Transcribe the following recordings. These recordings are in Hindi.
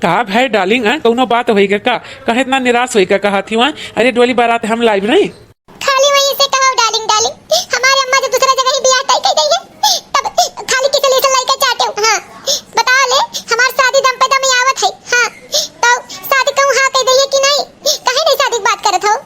कहा भाई डार्लिंग कौनो बात होई का कहे इतना निराश होई का कहा थी वहाँ। अरे डोली बारात हम लाइव नहीं खाली वहीं से कहो डार्लिंग डार्लिंग। हमारी अम्मा जो दूसरा जगह ही बियाह तय कर गई है तब खाली किस लिए लड़का चाहते हो। हां बता ले हमारी शादी दम पे दम आवत है। हां तो शादी कहूं हां कह दइए कि नहीं कहे नहीं शादी की बात करत हो।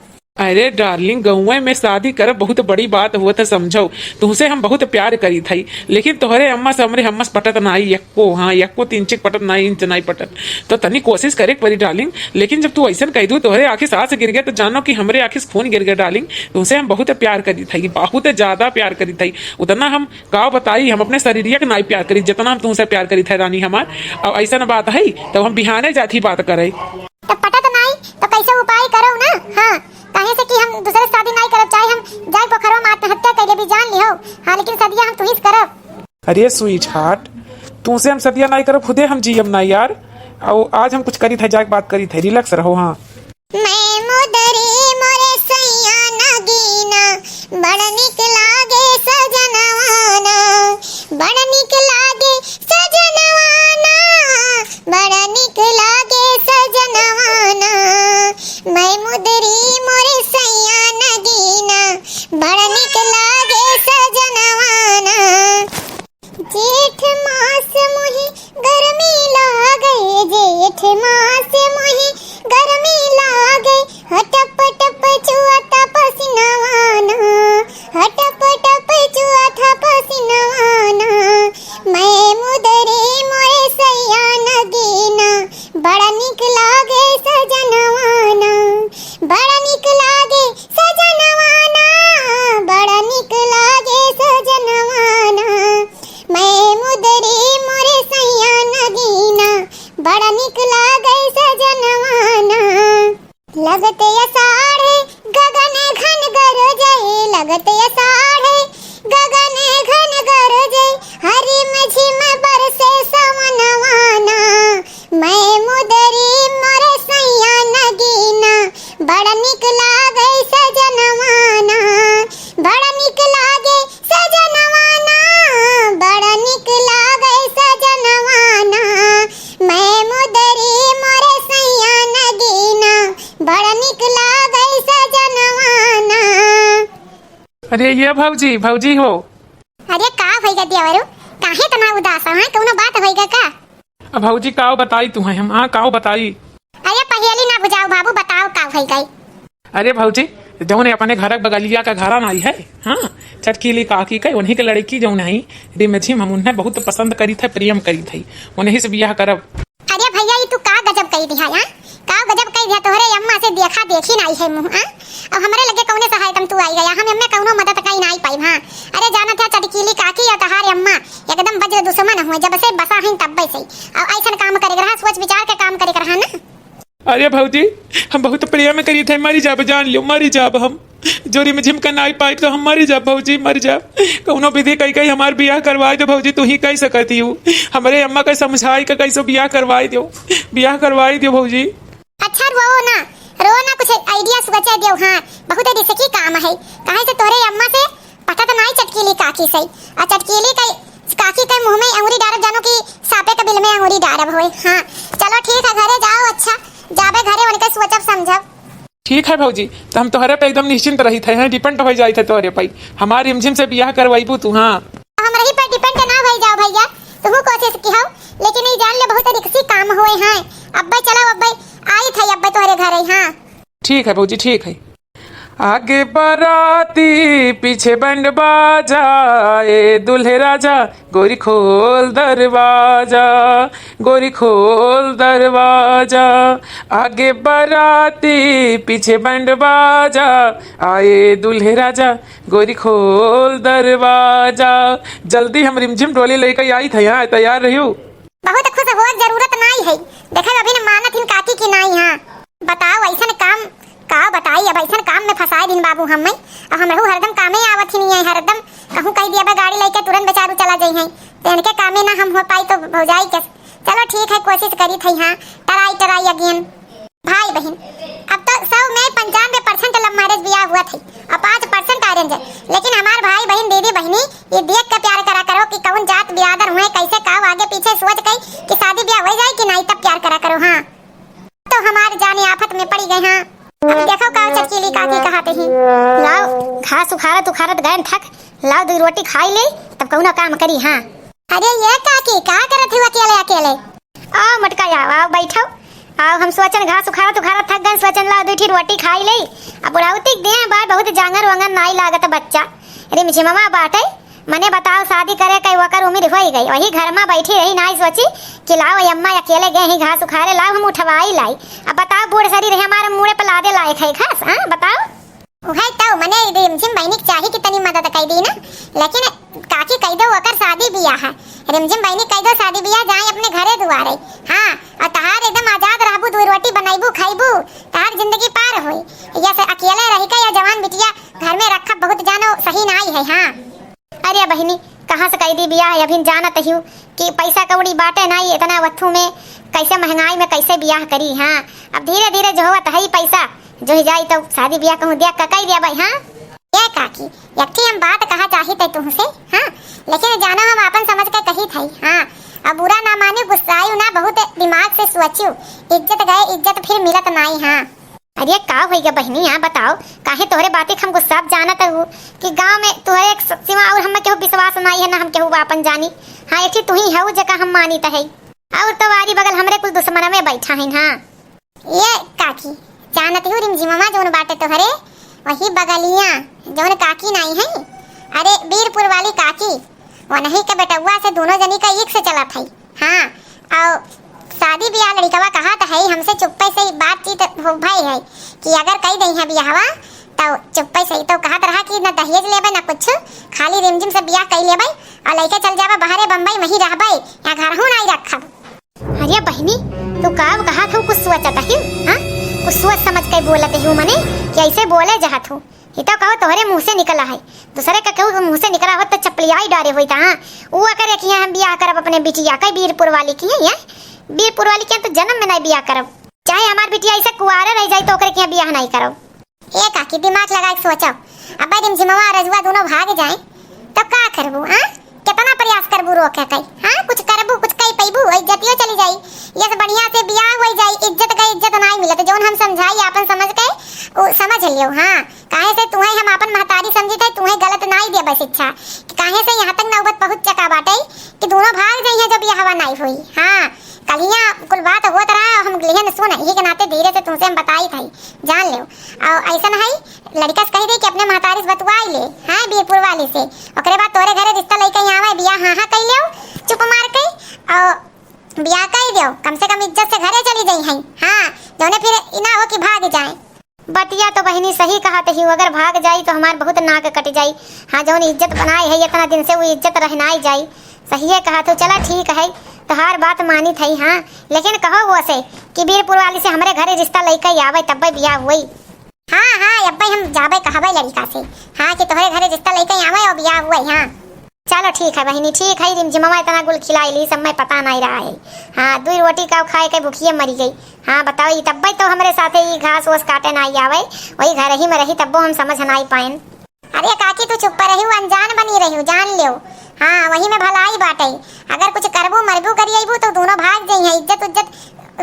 अरे डार्लिंग गौवे में शादी कर बहुत बड़ी बात हुआ था समझो। तुमसे हम बहुत प्यार करी थी लेकिन तोहरे अम्मा से हमरे हमस पटत नाई यक्को। हाँ यक्को 3 चिक पटत नाई इंच नाई पटत तो तनी कोशिश करे परी डार्लिंग। लेकिन जब तू ऐसा कह दू तोहरे आखिर सांस गिर गया तो जानो कि हमरे आखिर खून गिर गया डार्लिंग। तुमसे हम बहुत प्यार करी थी बहुत ज्यादा प्यार करी थी। उतना हम का बताई हम अपने शरीर के नाई प्यार करी जितना हम तुमसे प्यार करी थे रानी हमार। अब ऐसा बात है तो हम बिहाने जाती बात करे तो पटत नाई तो कैसे उपाय करो ना। हां कहे से कि हम दूसरे शादी नहीं करब चाहे हम जाय पोखरवा में आत्महत्या कर भी जान लियो। हां लेकिन सदिया हम तुहिस करब। अरे स्वीट हार्ट तुमसे हम सदिया नहीं करब खुदे हम जीएम ना यार। और आज हम कुछ करी थे जाके बात करी थे रिलैक्स रहो। हाँ मैं मुदरी मोरे सैया नगीना बड़ निक लागे सजनवाना बड़ निक लागे सजनवाना बड़ निक लागे सजनवाना मैं मुदरी मोरे सैया नगीना बड़ निक लागे सजनवाना जेठ मास मुही गर्मी लागे जेठ मास मुही गर्मी लागे हटप टप चुआता पसीनावाना हटप टप चुआता पसीनावाना मैं मुदरे मोरे सैया नगीना बड़ा निक लागे सजनवाना बड़ा निक लागे सजनवाना बड़ा निक लागे सजनवाना मैं मुदरे मोरे सैया नगीना बड़ा निक लागे सजनवाना लगते अषाढ़े गगन घन गरजे लगते अषाढ़े गगन घन गरजे हरी मझिम बरसे सवनवाना मैं मुदरी मोरे सैया नगीना बड़ा निक लागे सजनवाना बड़ा निक लागे सजनवाना बड़ा निक लागे सजनवाना मैं मुदरी मोरे सैया नगीना बड़ा निक लागे सजनवाना। अरे ये भौजी भौजी हो। अरे का भइगा देवरू काहे तना उदास है कोनो बात भइगा का। अब भौजी काओ बताई तू है हम हाँ काओ बताई। अरे पहेली ना बुझाओ बाबू बताओ का भइगा। अरे भौजी जौन अपने घर बगलिया का घरा नाई है। हाँ चटकीली काकी के उन्हीं के लड़की जौन है रिमझिम हम उन्हें बहुत पसंद करी थे प्रियम करी थी उन्हीं से बियाह करब। अरे भैया ये तू का गजब कही दिया यार का गजब कही दिया तोहरे अम्मा से देखा देखी नहीं है मुंह। अब हमरे लगे कौने सहायता तू आई गया हम अम्मे कौनो मदद कहीं नहीं पाई। हां अरे जाना था चटकीली काकी और तहारे अम्मा एकदम वज्र दुश्मन हुए जब से बसा हैं तब से अब ऐसा काम करे रहा सोच विचार के काम करे रहा ना। अरे भौजी हम बहुत प्रियम करी थे मरी जाब जान लियो मरी जाब हम जोरी में झिमका नाई पाई तो हम मरी जाब भौजी मर जाब कौनो विधि कई कई हमार बियाह करवाई दो भौजी तू ही कह सकती हूँ हमारे अम्मा का समझाई का कैसे बियाह करवाई दो भौजी। अच्छा रो ना कुछ आइडिया सोचे दियो। हां बहुत रिस्की काम है काहे से तोरे अम्मा से पता तो नहीं चटकीली काकी से और चटकीली काकी के मुंह में अंगूरी डारब जानो कि सांपे के बिल में अंगूरी डारब होए। हां चलो ठीक है घरे जाओ अच्छा जाबे घरे उनके सोचब समझब। ठीक है भौजी तो हम तोहरे पे एकदम निश्चिंत रही थे हैं डिपेंड हो जाई थे तोहरे पे हमारी रिमझिम से बियाह करवाईबू तू। हाँ हम रही पर डिपेंड ना भई जाओ भैया तू कोशिश की हो लेकिन ये जान ले बहुत रिस्की काम होए हैं। अब्बे चलो अब्बे आई थे अब्बे तोहरे घरे। हां ठीक है भौजी ठीक है। आगे बाराती पीछे बैंड बाजा ए दुल्हे राजा गोरी खोल दरवाजा गोरी खोल दरवाजा आगे बाराती पीछे बैंड बाजा आए दुल्हे राजा गोरी खोल दरवाजा। जल्दी हम रिमझिम डोली लेकर आई थे यहाँ तैयार रहियो। बहुत खुश हो जरूरत नहीं है देखा अभी न मानत हिन काकी की नहीं। हां बताओ ऐसा काम का बताई अब ऐसा काम में फंसाए दिन बाबू हम अब हम रहू हरदम कामे आवत ही नहीं है हरदम कहूं कह दिया बा गाड़ी लेके तुरंत बेचारू चला जाई है तो इनके कामे ना हम हो पाई तो भौजाई के चलो ठीक है कोशिश करी थी। हां टराई अगेन भाई बहन अब तो 100 में 95% लव मैरिज बियाह हुआ थी और 5% अरेंज है लेकिन हमारे भाई बहन दीदी बहनी ये देख के प्यार करा करो कि कौन जात बिरादर हुए कैसे का आगे पीछे सोच के कि शादी ब्याह हो जाए कि नहीं तब प्यार करा करो। हां ही लाओ घास उखाड़त उखाड़त गए थक लाओ 2 रोटी खाई ले तब कहूँ ना काम करी। हाँ अरे ये काकी का करत हो अकेले अकेले? आओ मटका आओ बैठो आओ। हम सोचन घास उखाड़त उखाड़त थक गए सोचन लाओ 2 रोटी खाई ले। अब बुढ़ाउती दे बात बहुत जांगर वांगर नाई लागत बच्चा रिमझिमवा बाटे। मने बताओ शादी करे कई वकर उम्र हो गई वही घर में बैठी रही नाई सोची कि लाओ अम्मा अकेले गए ही घास उखाड़े लाओ हम उठवाई लाई। अब बताओ बूढ़ शरीर है हमारे मुड़े पर लादे लायक है घास? हाँ बताओ उहे तो मने रिमझिम बहनी चाहिए कि तनी मदद कर दी ना। लेकिन काकी कह दो वकर शादी बियाह है रिमझिम बहनी कह दो शादी बियाह जाए अपने घरे दुआरे। हाँ और तहार एकदम आजाद रहबू 2 रोटी बनाईबू खाईबू तहार जिंदगी पार होई। या से अकेले रही के या जवान बिटिया घर में रखा बहुत जानो सही नहीं है। हाँ अरे बहनी कहाँ से कह दी बियाह अभी जानत हूँ कि पैसा कौड़ी बाटे नहीं इतना वथू में कैसे महंगाई में कैसे बियाह करी। हाँ अब धीरे धीरे जो होत है पैसा जो ही जाई तो शादी बियाह कहूँ देख का कह दिया भाई। हाँ ये काकी यक्ति हम बात कहा चाही थे तुमसे। हाँ लेकिन जानो हम अपन समझ के कही थी। हाँ अब बुरा ना माने गुस्सायु ना बहुत दिमाग से सोचू इज्जत गए इज्जत फिर मिलत नहीं। हाँ अरे का हो गया बहनी? यहाँ बताओ काहे तोहरे बातें हमको सब जानत हूँ कि गांव में तोहरे एक सिवा और हम केहू विश्वास नहीं है ना हम केहू अपन जानी। हाँ एक तू ही है जगह हम मानी तो है और तुम्हारी बगल हमरे कुछ दुश्मन में बैठा है। हाँ ये काकी जानत हूँ रिमझिमवा जोन बाटे तोहरे वही बगलिया जोन काकी नहीं है। अरे वीरपुर वाली काकी वो नहीं के बेटुआ से दोनों जनी का एक से चला था। हाँ और शादी ब्याह लड़कवा कहा तो है हमसे चुप्पे से बातचीत हो भाई है कि अगर कही दई है ब्याहवा तो चुप्पे से तो कहत रहा कि न दहेज लेबे न कुछ खाली रिमझिम से ब्याह कर लेबे और लइका चल जाबे बाहरे बम्बई में ही रहबे या घर हूं नहीं रखब। अरे बहनी तू का कहा था कुछ सोचत है? हां कुछ सोच समझ के बोलत हूं मने कि ऐसे बोले जहात हो ये तो कहो तोहरे मुंह से निकला है दूसरे का कहू मुंह से निकला हो तो चपलियाई डारे होई था। हां वो करे कि हम ब्याह करब अपने बिटिया के वीरपुर वाली की है वीरपुर वाली के तो जन्म में नहीं ब्याह करब चाहे हमार बिटिया ऐसे कुआरे रह जाए तो ओकरे के ब्याह नहीं करब। ए काकी दिमाग लगा के सोचो अब रिमझिमवा रजुआ दोनों भाग जाए तो का करबू? हां कितना प्रयास करबू रोके कई? हां कुछ करबू कुछ कई पैबू इज्जतियो चली जाई ये से बढ़िया से ब्याह हो जाई इज्जत का इज्जत नहीं मिलत जोन हम समझाई अपन समझ के ओ समझ लियो। हां काहे से तुहे हम अपन महतारी समझी थे तुहे गलत नहीं दे बस इच्छा कि काहे से यहाँ तक नौबत पहुंच चका बाटे कि दोनों भाग जाई है जब यह हवा नहीं हुई। हां कलिया कुल बात होत रहा हम लेहन सुन ही के नाते धीरे से तुमसे हम बताई थी जान लियो। और ऐसा है लड़का से कह दे कि अपने महतारी से बतवाई ले। हां वीरपुर वाली से ओकरे बाद तोरे घरे रिश्ता लेके आवे बियाह हां हां कह लियो चुप मार के और बियाह कह दियो कम से कम इज्जत से घरे चली जाई है। हां जोने फिर इना हो कि भाग जाए। बतिया तो बहनी सही कहा ही अगर भाग जाई तो हमार बहुत नाक कट जाई। हाँ जोन इज्जत बनाई है इतना दिन से वो इज्जत रहनाई जाई सही है कहा तो चला ठीक है तो हर बात मानी थी। हाँ लेकिन कहो वो से कि वीरपुर वाली से हमारे घरे रिश्ता लेके आवे तब बियाह हुई। हाँ हाँ अब हम जाबे कहबे लड़का से। हाँ कि तुम्हारे घरे रिश्ता लेके आवे और बियाह हुई। हाँ चलो ठीक है बहनी ठीक है रिमझिमवा इतना गुल खिलाई ली सब मैं पता नहीं रहा है। हाँ 2 रोटी का खाए के भूखिए मरी गई। हाँ बताओ तब तो हमारे साथ ही घास वोस काटे नहीं आवे वही घर ही में रही तब हम समझ नहीं पाए। अरे काकी तू चुप रही अनजान बनी रही जान लियो। हाँ वही में भलाई बाटे अगर कुछ करबू मरबू करिएबू तो दोनों भाग जाई है इज्जत उज्जत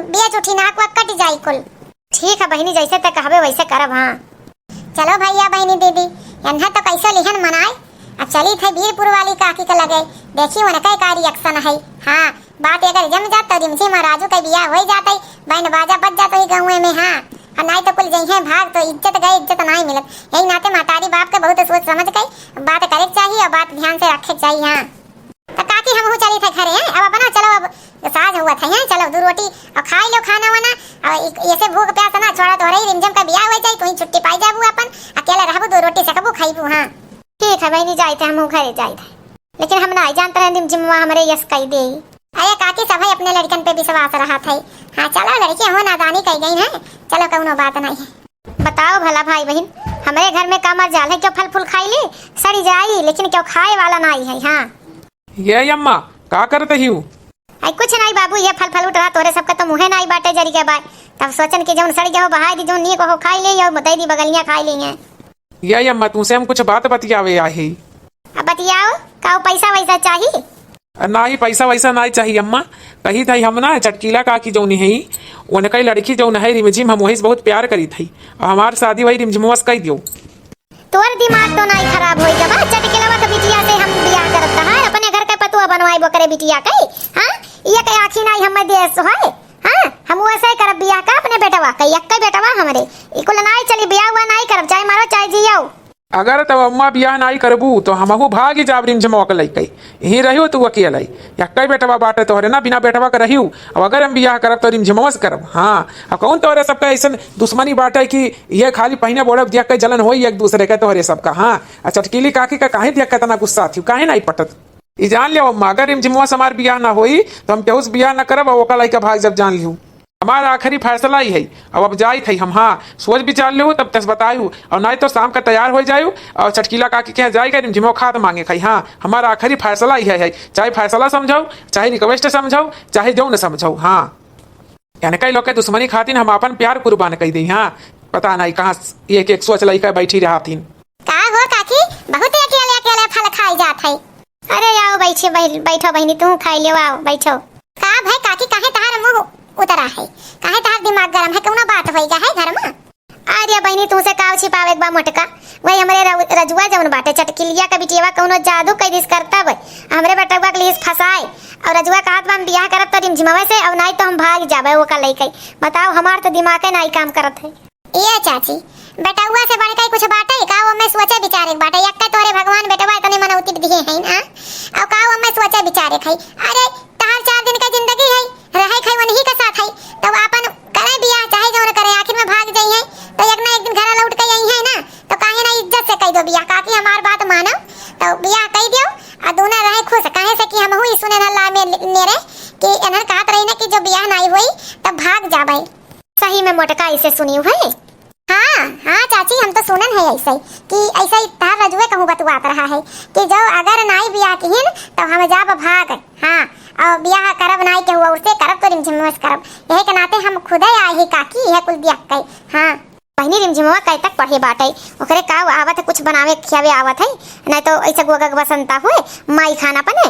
बेच उठी नाक वाक कट जाई कुल। ठीक है बहनी जैसे तक कहबे वैसे करब। हाँ चलो भैया बहनी दीदी यन्हा तो कैसे लिहन मनाए अब चली थे वीरपुर वाली काकी के लगे देखी उनका का रिएक्शन है। हाँ बात अगर जम जात तो रिमझिम और राजू का बियाह हो जाता बैंड बाजा बज जाता ही गाँव में। हाँ और नहीं तो कुल जइहे भाग तो इज्जत गई इज्जत नहीं मिलत यही नाते महतारी बाप के बहुत सोच समझ के बात करे चाहिए और बात ध्यान से रखे चाहिए। हाँ तो काकी हम चली थे घरे हैं अब अपना चलो अब साज हुआ था यहाँ चलो 2 रोटी और खाई लो खाना वाना और ऐसे भूख प्यास ना छोड़ा तो रिमझिम का बियाह हो जाए तो छुट्टी पाई जाबू अपन अकेला रहबू 2 रोटी सकबू खाईबू। हाँ ठीक है बहनी जाए थे हम घरे जाए थे लेकिन हम नहीं जानते हैं रिमझिमवा हमारे यस कह दे। अरे काकी सब अपने लड़कन पे विश्वास रहा था। हाँ चलो लड़की हो नादानी कह गई है चलो कौनो बात नहीं है। बताओ भला भाई बहन हमारे घर में का मजाल है क्यों फल फूल खाई ले सड़ी जाई लेकिन क्यों खाए वाला नहीं है। हाँ ये अम्मा का करते ही कुछ नहीं बाबू ये फल फल उठ रहा तोरे सबका तो मुहे नहीं बाटे जरी के बाद तब सोचन कि जौन सड़ गया हो बहाई दी जौन नीक हो खाई ले और बताई दी बगलियां खाई ली हैं। ये अम्मा तुमसे हम कुछ बात बतियावे आहे। अब बतियाओ का पैसा वैसा चाहिए? ना ही पैसा वैसा ना चाहिए अम्मा। कही थी हम ना चटकीला काकी जौन है उनका लड़की जौन है रिमझिम, हम वही से बहुत प्यार करी थी और हमार शादी वही रिमझिमवा से कही दियो। तोर दिमाग तो नहीं खराब होई जब चटकिलवा के बिटिया से हम बियाह करत है अपने घर के पतुआ बनवाइबो करे बिटिया के। हां ये के आखी नहीं हम देश है। हां हम वैसे ही करब बियाह का अपने बेटवा के एक बेटवा हमरे इकुल नहीं चली बियाह हुआ नहीं करब चाहे मारो चाहे जियो। अगर तब अम्मा बियाह नहीं करबू तो हमहू भागी जाब रिमझिमवा के लइके यही रहियो तू अकेले एक बेटवा बाटे तोहरे ना बिना बेटवा के रहियो। अब अगर हम बियाह करब तो रिमझिमवा से करब। हाँ अब कौन तोहरे सबका ऐसा दुश्मनी बाटे कि ये खाली पहिने बोड़ब देख के जलन होई एक दूसरे के तोहरे सबका। हाँ चटकीली काकी का काहे देख के तना गुस्सा थी काहे नहीं पटत ई जान लियो अम्मा। अगर रिमझिमवा से हमार बियाह ना होई तो हम केहू से बियाह ना करब और ओका लइका भाग जब जान लिहू। हमारा आखिरी फैसला ही है। अब जाई थी हम। हाँ सोच विचार ले तब तक बतायू और नहीं तो शाम का तैयार हो जायू और चटकीला काकी के यहाँ जाएगा रिमझिमवा खाद मांगे खाई। हाँ हमारा आखिरी फैसला ही है चाहे फैसला समझाओ चाहे रिक्वेस्ट समझाओ चाहे जो न समझाओ। हाँ यानी कई लोग के दुश्मनी खातिर हम अपन प्यार कुर्बान कर दी। हाँ पता नहीं कहाँ एक एक सोच लइका बैठी रहा थी। का हो काकी बहुत अकेले अकेले फल खाई जात है। अरे आओ बैठे बैठो बहनी तू खाई ले आओ बैठो। का भाई काकी काहे तार मुंह उतरा है काहे तार दिमाग गरम है कौनो बात होई है घर में। अरे बहनी तू से काव छिपावे बा मोटका वही हमरे रजुआ जौन बाटे चटकिलिया का बिटिया कौनो जादू कैदिस करता भाई हमरे बेटवा के लिए फसाए और रजुआ कहत बा हम बियाह करब तो रिमझिमवा से और नहीं तो हम भाग जाबे वो का लइका। बताओ हमार तो दिमाग नहीं काम करत है। ये चाची बेटवा से बढ़ के कुछ बाटे का वो मैं सोचे विचारे बाटे एक तोरे भगवान बेटवा तने मनौती दिए है ना और का वो मैं सोचे विचारे खई। अरे तार 4 दिन का जिंदगी है रहे खई वही का साथ है तो अपन करे बियाह चाहे जो करे आखिर में भाग जाई है तो एक ना एक दिन घर लौट के आई है ना तो काहे ना इज्जत से कह दो बियाह काकी हमार बात मानो तो बियाह कह दियो और दोनों रहे खुश काहे से कि हम हुई सुने ना ला में नेरे कि एनर कहत रही ना कि जो बियाह नहीं हुई तब भाग जाबे। सही में मोटका इसे सुनी है। हाँ हाँ चाची हम तो सुनन है ऐसे कि ऐसे ही तार रजुए कहूँ बतवात रहा है कि जो अगर नहीं बियाह किहिन तो हम जाब भाग। हाँ और बियाह करब नहीं के हुआ उससे करब तो रिमझिमवा से करब यही के नाते हम खुद ही आए ही काकी यह कुल बियाह कई। हाँ बहनी रिमझिमवा कई तक पढ़े बाटे ओकरे का आवत है कुछ बनावे खियावे आवत है नहीं तो ऐसे गोगा बसंता हुए माई खाना बने।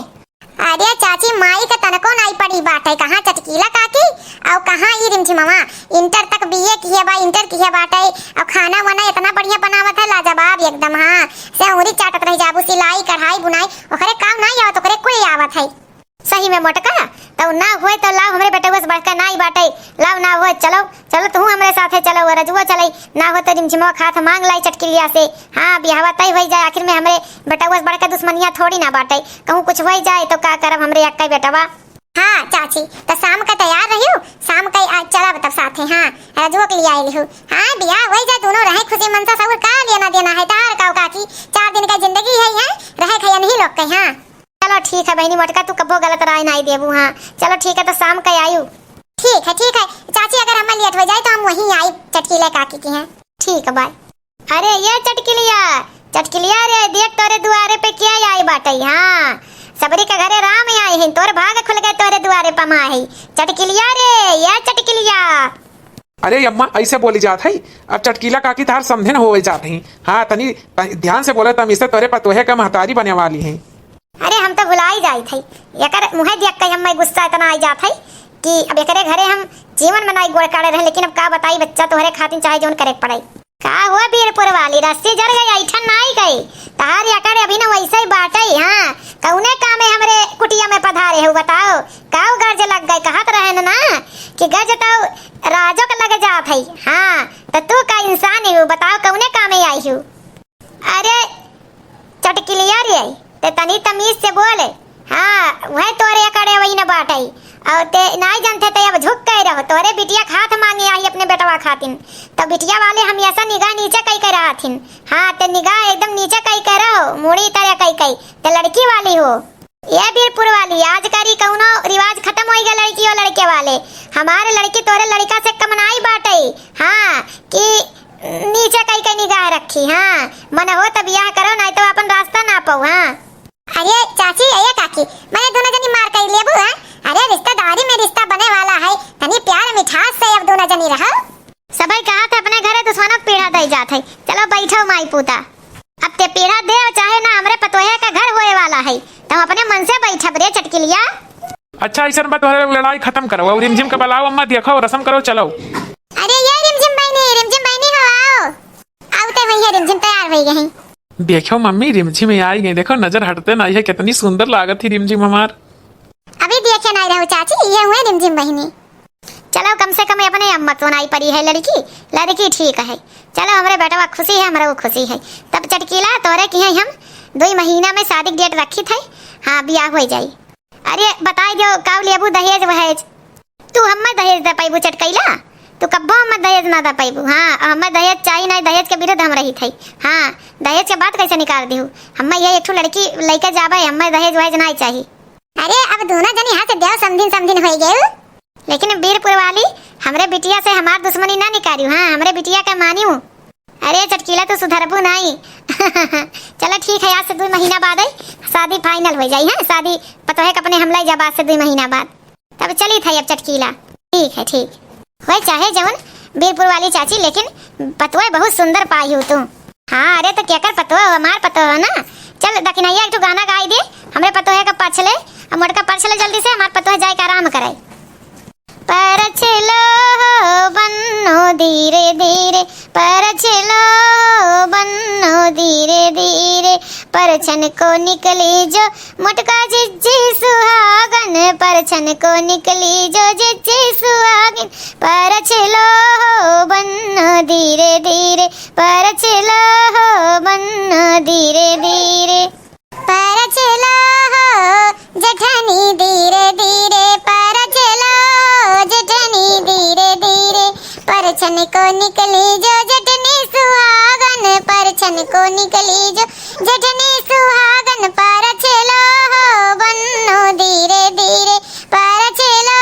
अरे चाची माई का तनको नहीं पड़ी बाटे कहाँ चटकीला काकी और कहाँ ये रिमझिमवा इंटर तक बीए किए बा इंटर किए बाटे और खाना वाना इतना बढ़िया बनावत है लाजवाब एकदम। हाँ से उंगली चाटत रह जाबू सिलाई कढ़ाई बुनाई ओकरे काम नहीं आवत ओकरे कोई आवत है। सही में मोटका तो ना होए तो लाओ हमरे बेटे बस बढ़कर नहीं बाटे लाओ ना हो चलो चलो तू हमरे साथे चलो रजुआ चले ना हो तो रिमझिमवा खात मांग लाई चटकिलिया से। हाँ बियाहवा तय हो जाए आखिर में हमरे बेटा बस बढ़कर दुश्मनिया थोड़ी ना बाटे कहूँ कुछ हो जाए तो का करब हमरे एक बेटवा। हाँ चाची तो शाम का तैयार रहियो शाम का आज चला तब साथे। हाँ रजुआ के लिए आई लिहू। हाँ बियाह हो जाए दोनों रहे खुशी मन से सब का लेना देना है तार का काकी 4 दिन का जिंदगी है रहे खया नहीं लोग के। हाँ चलो ठीक है बहनी मोटका तू कबो गलत राय नहीं देबू। हाँ चलो ठीक है तो शाम का आयु। ठीक है चाची अगर हमें लेट हो जाए तो हम वहीं आई चटकीले काकी की हैं। ठीक है बाय। अरे ये चटकिलिया रे देख तोरे दुआरे पे क्या आई बाटे। हाँ सबरी के घरे राम आए हैं तोर भाग खुल गए तोरे दुआरे पे माँ है चटकिलिया रे ये चटकिलिया। अरे अम्मा ऐसे बोली जात है अब चटकीला काकी तार समझे न हो जात है। हाँ तनी ध्यान से बोले तम इसे तोरे पतोहे का महतारी बने वाली है। अरे हम तो भुला ही जाई थी एकर मुहे देख के हम गुस्सा इतना आई जात है कि अब एकरे घरे हम जीवन में नहीं गोड़ काढ़े रहे लेकिन अब का बताई बच्चा तोहरे खातिर चाहे जोन करे पड़ाई। का हुआ बीरपुर वाली रस्सी जड़ गई ऐठन नहीं गई तार एकरे अभी ना वैसे ही बाटे। हाँ कौने कामे हमरे कुटिया में पधारे हो बताओ काऊ गर्ज लग गए कहत रहे ना कि गर्ज तो राजो के लगे जात है। हाँ तो तू का इंसान हो बताओ कौने कामे आई हो। अरे चटकिलिया रे ते तनी तमीज से बोले। हाँ वह तोरे करे वही न बाटे और ते नहीं जानते ते अब झुक के रहो तोरे बिटिया खात मांगे आई अपने बेटवा खातिन तो बिटिया वाले हम ऐसा निगाह नीचे कई कर रहा। हाँ ते निगाह एकदम नीचे कई कर रहो मुड़ी तरह कई ते लड़की वाली हो ये बीरपुर वाली आज करी कौनो रिवाज खत्म हो गया लड़की और लड़के वाले हमारे लड़की तोरे लड़का से कम नहीं बाटे। हाँ कि नीचे कई निगाह रखी। हाँ मन हो तो बियाह करो नहीं तो अपन रास्ता ना पाओ। हाँ अरे चाची अये काकी मैंने दोनों जनी मार कर लेबू। है अरे रिश्तेदारी में रिश्ता बने वाला है तनी प्यार मिठास से अब दोनों जनी रहो। सबई कहा था अपने घरे दुश्मनों पीढ़ा दे जात है। चलो बैठो माई पूता अब ते पीढ़ा दे चाहे ना हमरे पतोहे का घर होए वाला है तो अपने मन से बैठब रे चटकी अच्छा ऐसा बात लड़ाई खत्म करो और रिमझिम का बुलाओ अम्मा देखो रसम करो चलो। अरे ये रिमझिम बहनी हो आओ आउते हुई है रिमझिम तैयार हो गई। देखो मम्मी रिमझिम आई गई देखो नजर हटते नहीं है कितनी सुंदर लागत थी रिमझिम हमार। अभी देखे नहीं रहो चाची ये हुए रिमझिम बहनी। चलो कम से कम अपने अम्मा तो नहीं पड़ी है लड़की ठीक है। चलो हमारे बेटा खुशी है हमारा वो खुशी है। तब चटकीला तोरे की है हम 2 महीना में शादी डेट रखी थे। हाँ ब्याह हो जाई। अरे बताई दो काव लेबू दहेज वहेज तू हमें दहेज दे पाइबू चटकीला तू कब्बो हमें दहेज ना दे पाइबू। हाँ हमें दहेज चाहिए नहीं दहेज के विरुद्ध हम रही थी। हाँ दहेज के बात कैसे निकाल दी हूँ हमें ये एक लड़की लेके जाबे हमें दहेज वहेज नहीं चाहिए। अरे अब दोनों जन यहाँ से देव समझिन हो गए लेकिन वीरपुर वाली हमरे बिटिया से हमार दुश्मनी ना निकाली। हाँ हमरे बिटिया का मानी हूँ। अरे चटकीला तो सुधरबू नहीं। चलो ठीक है आज से 2 महीना बाद शादी फाइनल हो जाई है। शादी पता है अपने हमला जब आज से 2 महीना बाद तब चली था अब चटकीला। ठीक है ठीक हो चाहे जवन वीरपुर वाली चाची लेकिन पतवा बहुत सुंदर पाई हो तुम। हाँ अरे तो क्या कर पतवा हमार पतवा ना। चल दखिनैया एक गाना गाई दे हमरे पतवा का पाछले मोटका पाछले जल्दी से हमार पतवा जाए आराम करे। पर चलो बन्नो धीरे धीरे पर चलो बन्नो धीरे धीरे परछन को निकली जो मुटका जिज्जी सुहागन परछन को निकली जो जिज्जी सुहागन पर चलो बन्नो धीरे धीरे पर चलो बन्नो धीरे धीरे पर चलो जेठनी धीरे धीरे पर चलो जेठनी धीरे धीरे परछन को निकली जो जेठनी सुहागन परछन को निकली जो जेठनी सुहागन पर चलो बन्नो धीरे धीरे पर चलो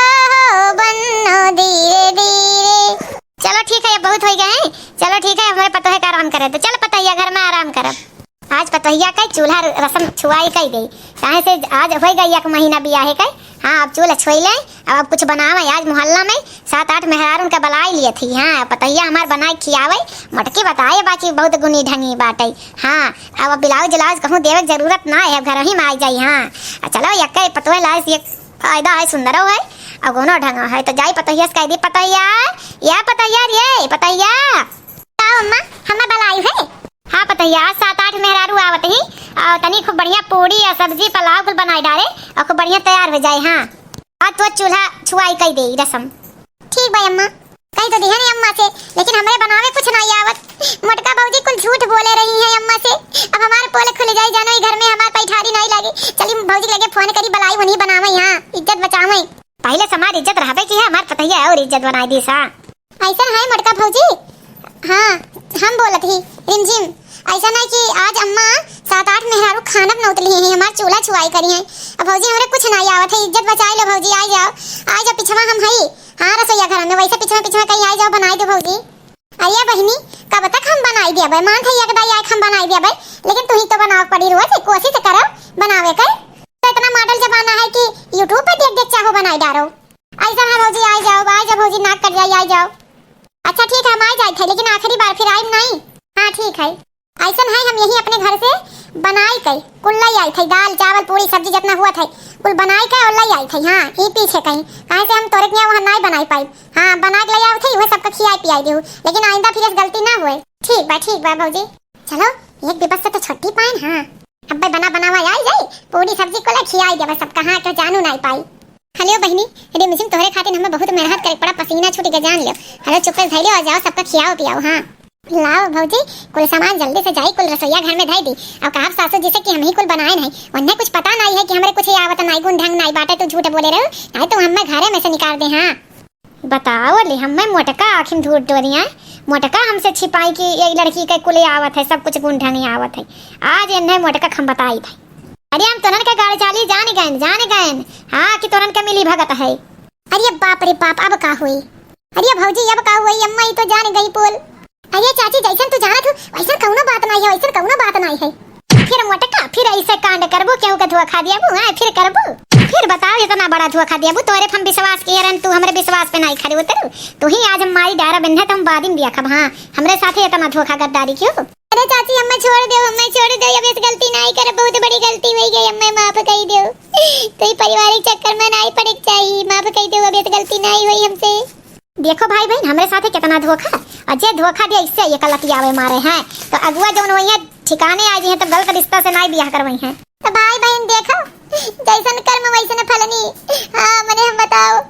बन्नो धीरे धीरे। चलो ठीक है ये बहुत हो गए। चलो ठीक है हमारे पतोहे का आराम करे तो चल पतैया घर में आराम करब। आज पतैया का चूल्हा रसम छुआई कई गई कहे से आज हो गई 1 महीना बियाह का। हाँ अब चूल्हा छुई ले अब कुछ बनावे आज मोहल्ला में 7-8 मेहरार उनका बुलाई लिए थी। हाँ पतैया हमार बनाए खियावे मटकी बताए बाकी बहुत गुनी ढंगी बाटे। हाँ अब ब्लाउज ब्लाउज कहूँ देवे जरूरत ना है घर ही में आ जाई। हाँ चलो यक्का पतवे लाए ये फायदा है सुंदर है और गोनो ढंगा है तो जाई पतैया से कह दी पतैया या पतैया रे पतैया अम्मा हमें बुलाई है। हाँ पतैया 7-8 मेहरारू आवत ही और तनी खूब बढ़िया पूड़ी और सब्जी पुलाव कुल बनाई डाले और खूब बढ़िया तैयार हो जाए। हाँ आज तो चूल्हा छुआई कई दे रसम। ठीक भाई अम्मा कहीं तो दिया नहीं अम्मा से लेकिन हमारे बनावे कुछ नहीं आवत। मोटका भौजी कुल झूठ बोले रही है अम्मा से। अब हमारे पोले खुल जाए जानो घर में हमारे पैठारी नहीं लगे। चली भौजी लगे फोन करी बुलाई वही बनावे यहाँ इज्जत बचावे। पहले से हमारी इज्जत रहबे की है हमारे पतैया और इज्जत बनाई दी सा ऐसा है मोटका भौजी। हाँ हम बोलत ही रिमझिम ऐसा नहीं कि आज अम्मा 7-8 मेहरारू खाना बनौतली हैं हमार चूल्हा छुआई करी हैं। अब भौजी हमरे कुछ नहीं आवत है इज्जत बचाई लो भौजी आ जाओ पिछवा हम हई। हाँ रसोईया घर में वैसे पिछवा कहीं आ जाओ बनाई दो भौजी। अरे बहनी कब तक हम बनाई दिया भाई मान थैया के दाई आए हम बनाई दिया भाई लेकिन तू ही तो बनाओ पड़ी रोज कोशिश करो बनावे कर। तो इतना मॉडल जमाना है कि यूट्यूब पे देख देख चाहो बनाई डालो। ऐसा है भौजी आ जाओ भौजी नाक कट जाए आ जाओ। अच्छा ठीक है हम आ जाए थे लेकिन आखिरी बार फिर आए नहीं। हाँ ठीक है ऐसा है हम यही अपने घर से बनाई कई कुल लाई आई थी दाल चावल पूरी सब्जी जितना हुआ था कुल बनाई के और लाई आई थी। हाँ ये पीछे कहीं कहे से हम तोरे के वहाँ नहीं बनाई पाई। हाँ बना के लाई आई थी वह सबका खियाई पियाई दी लेकिन आइंदा फिर गलती ना हुए। ठीक बा भौजी चलो एक दिवस से तो छुट्टी पाए। हाँ अब भाई बना आई जाए पूरी सब्जी को खियाई दे सबका। हाँ क्यों जानू नहीं पाई। हेलो बहनी रिमझिम तोहरे खातिर हमें बहुत मेहनत करे पड़ा पसीना छूट के जान लियो। हेलो चुप कर धैर्य आ जाओ सबका खियाओ पियाओ। हाँ लाओ भौजी कुल सामान जल्दी से जाई कुल रसोईया घर में धई दी और कहा सासू जी से कि हम ही कुल बनाए नहीं उन्हें कुछ पता नहीं है कि हमरे कुछ आवत नहीं गुण ढंग नहीं बाटे। तू झूठ बोले रहो नहीं तो हमें घरे में से निकाल दे। हाँ बताओ ले हमें मोटका आखिम झूठ डोरिया मोटका हमसे छिपाई कि ये लड़की के कुल आवत है सब कुछ गुण ढंग आवत है। आज इन्हें मोटका हम बताई था। अरे हम तोरन के गाड़ी चाली जाने गए। हाँ कि तोरन के मिली भगत है। अरे बाप रे बाप अब का हुई। अरे भौजी अब का हुई अम्मा ही तो जान गई पोल। अरे चाची जैसन तू जानत हो वैसा कौनो बात नहीं है वैसा कौनो बात नहीं है। फिर मोटका फिर ऐसे कांड करबो केहू का धोखा दियाबू। हाँ फिर करबो फिर बताओ इतना बड़ा धोखा दियाबू तोरे हम विश्वास किए रन तू हमरे विश्वास पे नहीं खड़े उतर तू ही आज हमारी डारा बंधा तुम बादिन दिया खब। हाँ हमरे साथे इतना धोखा गद्दारी क्यों। अरे चाची अम्मा छोड़ दो अब इस गलती नहीं करे, बहुत बड़ी गलती हो गई, अम्मा माफ कर दो। कोई पारिवारिक चक्कर में नहीं पड़े चाहिए, माफ कर दो, अब इस गलती नहीं हुई हमसे। देखो भाई बहन हमरे साथे कितना धोखा, और जे धोखा दे इससे ये कलतियावे मारे हैं, तो अगुआ जौन हुई है ठिकाने आ जी है, तो गलत रिश्ता से नहीं ब्याह करवाई है। तो भाई बहन देखो जैसन कर्म वैसन फलनी। हाँ मने हम बताओ